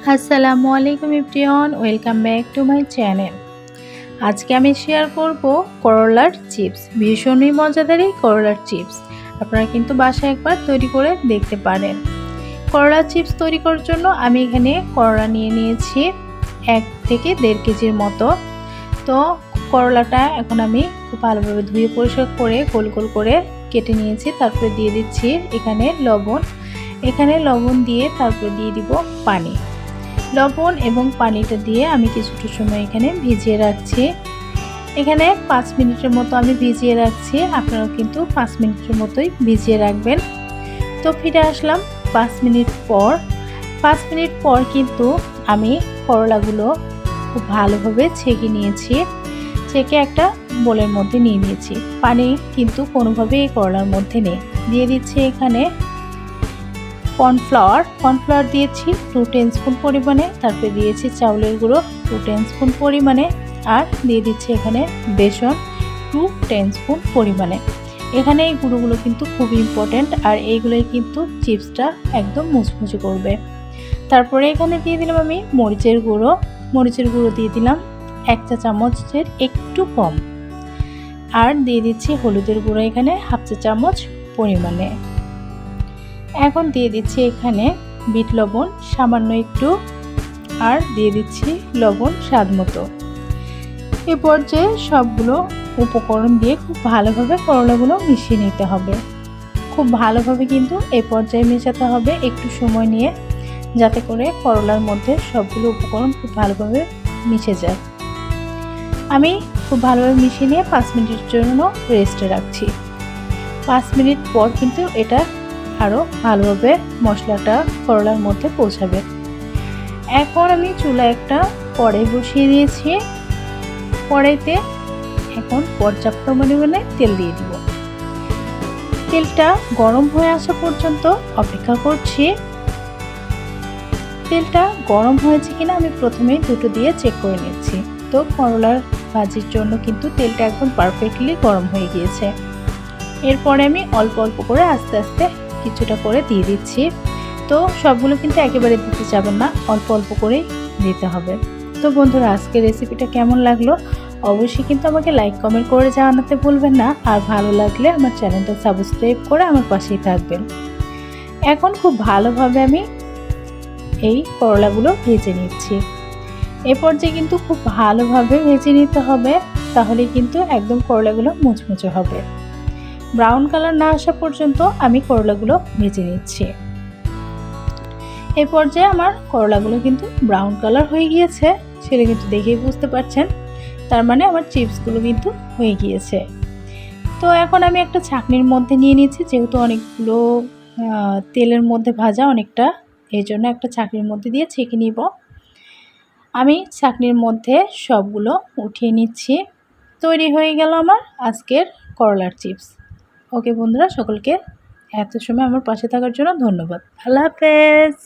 আসসালামু আলাইকুম everyone, welcome back to my channel. আজকে আমি শেয়ার করব করলার চিপস। ভীষণই মজাদার এই করলার চিপস। আপনারা কিন্তু বাসায় একবার তৈরি করে দেখতে পারেন। করলার চিপস তৈরি করার জন্য আমি এখানে করলা নিয়ে নিয়েছি 1 থেকে 1.5 কেজির মতো। তো করলাটা এখন আমি খুব ভালোভাবে ধুয়ে পরিষ্কার করে গোল গোল করে কেটে নিয়েছি। তারপরে দিয়ে দিচ্ছি এখানে লবণ দিয়ে তারপরে দিয়ে দিব পানি। লবণ এবং পানিটা দিয়ে আমি কিছুটা সময় এখানে ভিজিয়ে রাখছি। এখানে 5 মিনিটের মতো আমি ভিজিয়ে রাখছি। আপনারাও কিন্তু 5 মিনিটের মতোই ভিজিয়ে রাখবেন। তো ফিরে আসলাম 5 মিনিট পর। 5 মিনিট পর কিন্তু আমি করলাগুলো খুব ভালোভাবে ছেঁকে নিয়েছি। ছেঁকে একটা বোলের মধ্যে নিয়ে নিয়েছি। পানি কিন্তু কোনোভাবেই এই করলার মধ্যে নেই। দিয়ে দিচ্ছি এখানে কর্নফ্লাওয়ার দিয়েছি 2 টেবিলস্পুন পরিমাণে। তারপরে দিয়েছি চাউলের গুঁড়ো 2 টেবিলস্পুন পরিমাণে। আর দিয়ে দিচ্ছি এখানে বেসন 2 টেবিলস্পুন পরিমাণে। এখানে এই গুঁড়োগুলো কিন্তু খুব ইম্পর্ট্যান্ট, আর এইগুলোই কিন্তু চিপসটা একদম মুচমুচে করবে। তারপরে এখানে দিয়ে দিলাম আমি মরিচের গুঁড়ো দিয়ে দিলাম 1 চা চামচের একটু কম। আর দিয়ে দিচ্ছি হলুদের গুঁড়ো এখানে 1/2 চা চামচ পরিমাণে। এখন দিয়ে দিচ্ছি এখানে বিট লবণ সামান্য একটু, আর দিয়ে দিচ্ছি লবণ স্বাদ মতো। এ পর্যায়ে সবগুলো উপকরণ দিয়ে খুব ভালোভাবে করলাগুলো মিশিয়ে নিতে হবে। খুব ভালোভাবে কিন্তু এই পর্যায়ে মেশাতে হবে একটু সময় নিয়ে, যাতে করে করলার মধ্যে সবগুলো উপকরণ খুব ভালোভাবে মিশে যায়। আমি খুব ভালোভাবে মিশিয়ে নিয়ে 5 মিনিটের জন্য রেস্টে রাখছি। 5 মিনিট পর কিন্তু এটা আরও ভালোভাবে মশলাটা করলার মধ্যে পৌঁছাবে। এখন আমি চুলায় একটা কড়াই বসিয়ে দিয়েছি। কড়াইতে এখন পর্যাপ্ত পরিমাণে তেল দিয়ে দিব। তেলটা গরম হয়ে আসা পর্যন্ত অপেক্ষা করছি। তেলটা গরম হয়েছে কিনা আমি প্রথমেই দুটো দিয়ে চেক করে নিচ্ছি। তো করলার ভাজির জন্য কিন্তু তেলটা একদম পারফেক্টলি গরম হয়ে গিয়েছে। এরপরে আমি অল্প অল্প করে আস্তে আস্তে কিছুটা করে দিয়ে দিচ্ছি। তো সবগুলো কিন্তু একেবারে দিতে যাবেন না, অল্প অল্প করেই দিতে হবে। তো বন্ধুরা, আজকের রেসিপিটা কেমন লাগলো অবশ্যই কিন্তু আমাকে লাইক কমেন্ট করে জানাতে ভুলবেন না। আর ভালো লাগলে আমার চ্যানেলটা সাবস্ক্রাইব করে আমার পাশেই থাকবেন। এখন খুব ভালোভাবে আমি এই করলাগুলো ভেজে নিচ্ছি। এ পর্যায়ে কিন্তু খুব ভালোভাবে ভেজে নিতে হবে, তাহলে কিন্তু একদম করলাগুলো মুচমুচে হবে। ব্রাউন কালার না আসা পর্যন্ত আমি করলাগুলো ভেজে নিচ্ছি। এই পর্যায়ে আমার করলাগুলো কিন্তু ব্রাউন কালার হয়ে গিয়েছে, সেটা কিন্তু দেখেই বুঝতে পারছেন। তার মানে আমার চিপসগুলো কিন্তু হয়ে গিয়েছে। তো এখন আমি একটা ছাঁকনির মধ্যে নিয়ে নিচ্ছি, যেহেতু অনেকগুলো তেলের মধ্যে ভাজা অনেকটা, এই জন্য একটা ছাঁকনির মধ্যে দিয়ে ছেঁকে নিব। আমি ছাঁকনির মধ্যে সবগুলো উঠিয়ে নিচ্ছি। তৈরি হয়ে গেল আমার আজকের করলার চিপস। ওকে বন্ধুরা, সকলকে এত সময় আমার পাশে থাকার জন্য ধন্যবাদ। আল্লাহ হাফেজ।